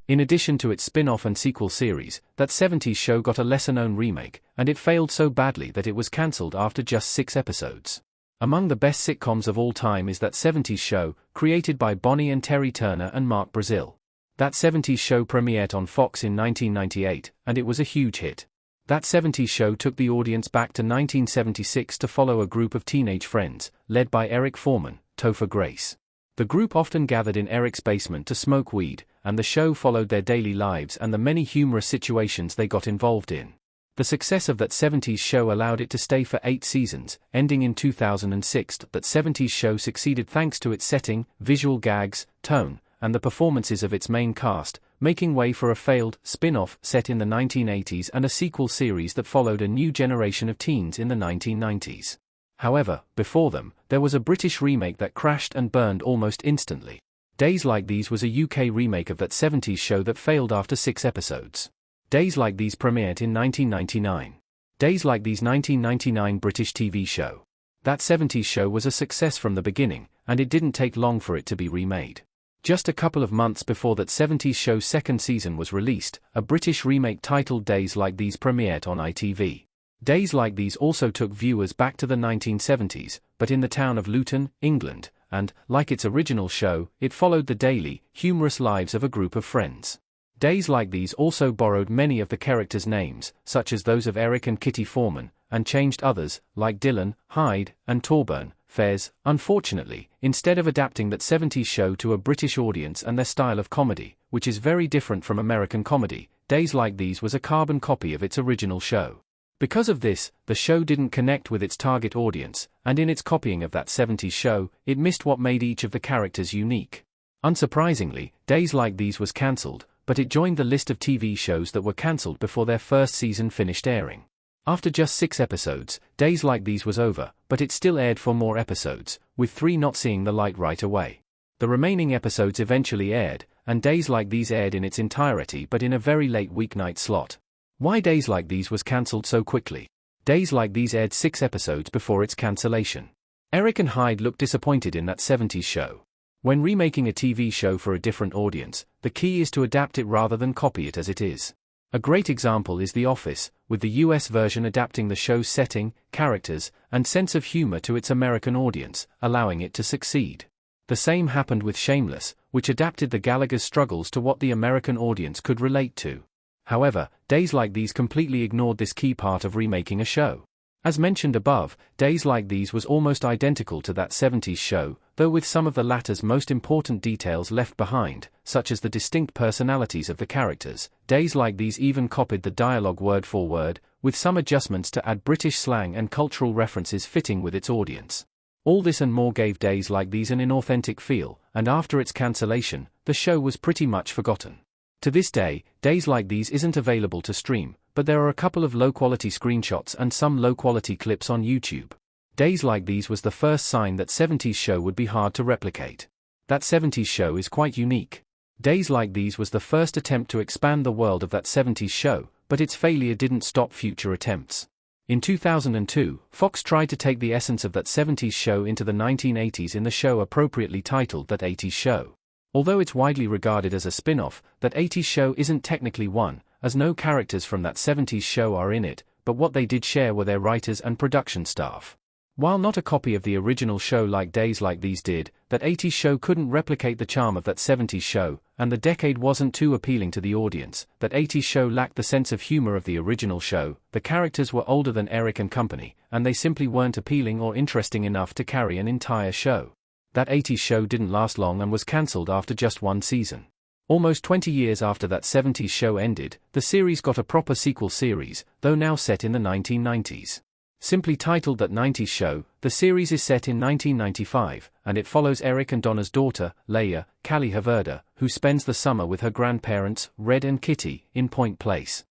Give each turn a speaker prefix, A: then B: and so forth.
A: In addition to its spin-off and sequel series, That 70s Show got a lesser-known remake, and it failed so badly that it was cancelled after just 6 episodes. Among the best sitcoms of all time is That 70s Show, created by Bonnie and Terry Turner and Mark Brazil. That 70s Show premiered on Fox in 1998, and it was a huge hit. That 70s Show took the audience back to 1976 to follow a group of teenage friends, led by Eric Foreman, Topher Grace. The group often gathered in Eric's basement to smoke weed, and the show followed their daily lives and the many humorous situations they got involved in. The success of That 70s Show allowed it to stay for 8 seasons, ending in 2006. That 70s Show succeeded thanks to its setting, visual gags, tone, and the performances of its main cast, making way for a failed spin-off set in the 1980s and a sequel series that followed a new generation of teens in the 1990s. However, before them, there was a British remake that crashed and burned almost instantly. Days Like These was a UK remake of That 70s Show that failed after 6 episodes. Days Like These premiered in 1999. Days Like These 1999 British TV show. That 70s Show was a success from the beginning, and it didn't take long for it to be remade. Just a couple of months before That 70s Show's second season was released, a British remake titled Days Like These premiered on ITV. Days Like These also took viewers back to the 1970s, but in the town of Luton, England, and, like its original show, it followed the daily, humorous lives of a group of friends. Days Like These also borrowed many of the characters' names, such as those of Eric and Kitty Foreman, and changed others, like Dylan, Hyde, and Torburn, Fez. Unfortunately, instead of adapting That 70s Show to a British audience and their style of comedy, which is very different from American comedy, Days Like These was a carbon copy of its original show. Because of this, the show didn't connect with its target audience, and in its copying of That 70s Show, it missed what made each of the characters unique. Unsurprisingly, Days Like These was cancelled, but it joined the list of TV shows that were cancelled before their first season finished airing. After just 6 episodes, Days Like These was over, but it still aired for more episodes, with 3 not seeing the light right away. The remaining episodes eventually aired, and Days Like These aired in its entirety but in a very late weeknight slot. Why Days Like These was cancelled so quickly? Days Like These aired 6 episodes before its cancellation. Eric and Hyde looked disappointed in That 70s Show. When remaking a TV show for a different audience, the key is to adapt it rather than copy it as it is. A great example is The Office, with the US version adapting the show's setting, characters, and sense of humor to its American audience, allowing it to succeed. The same happened with Shameless, which adapted the Gallagher's struggles to what the American audience could relate to. However, Days Like These completely ignored this key part of remaking a show. As mentioned above, Days Like These was almost identical to That 70s Show, though with some of the latter's most important details left behind, such as the distinct personalities of the characters. Days Like These even copied the dialogue word for word, with some adjustments to add British slang and cultural references fitting with its audience. All this and more gave Days Like These an inauthentic feel, and after its cancellation, the show was pretty much forgotten. To this day, Days Like These isn't available to stream, but there are a couple of low-quality screenshots and some low-quality clips on YouTube. Days Like These was the first sign that 70s Show would be hard to replicate. That 70s Show is quite unique. Days Like These was the first attempt to expand the world of That 70s Show, but its failure didn't stop future attempts. In 2002, Fox tried to take the essence of That 70s Show into the 1980s in the show appropriately titled That 80s Show. Although it's widely regarded as a spin-off, That 80s Show isn't technically one, as no characters from That 70s Show are in it, but what they did share were their writers and production staff. While not a copy of the original show like Days Like These did, That 80s Show couldn't replicate the charm of That 70s Show, and the decade wasn't too appealing to the audience. That 80s Show lacked the sense of humor of the original show, the characters were older than Eric and company, and they simply weren't appealing or interesting enough to carry an entire show. That 80s Show didn't last long and was cancelled after just 1 season. Almost 20 years after That 70s Show ended, the series got a proper sequel series, though now set in the 1990s. Simply titled That 90s Show, the series is set in 1995, and it follows Eric and Donna's daughter, Leia, Callie Haverda, who spends the summer with her grandparents, Red and Kitty, in Point Place.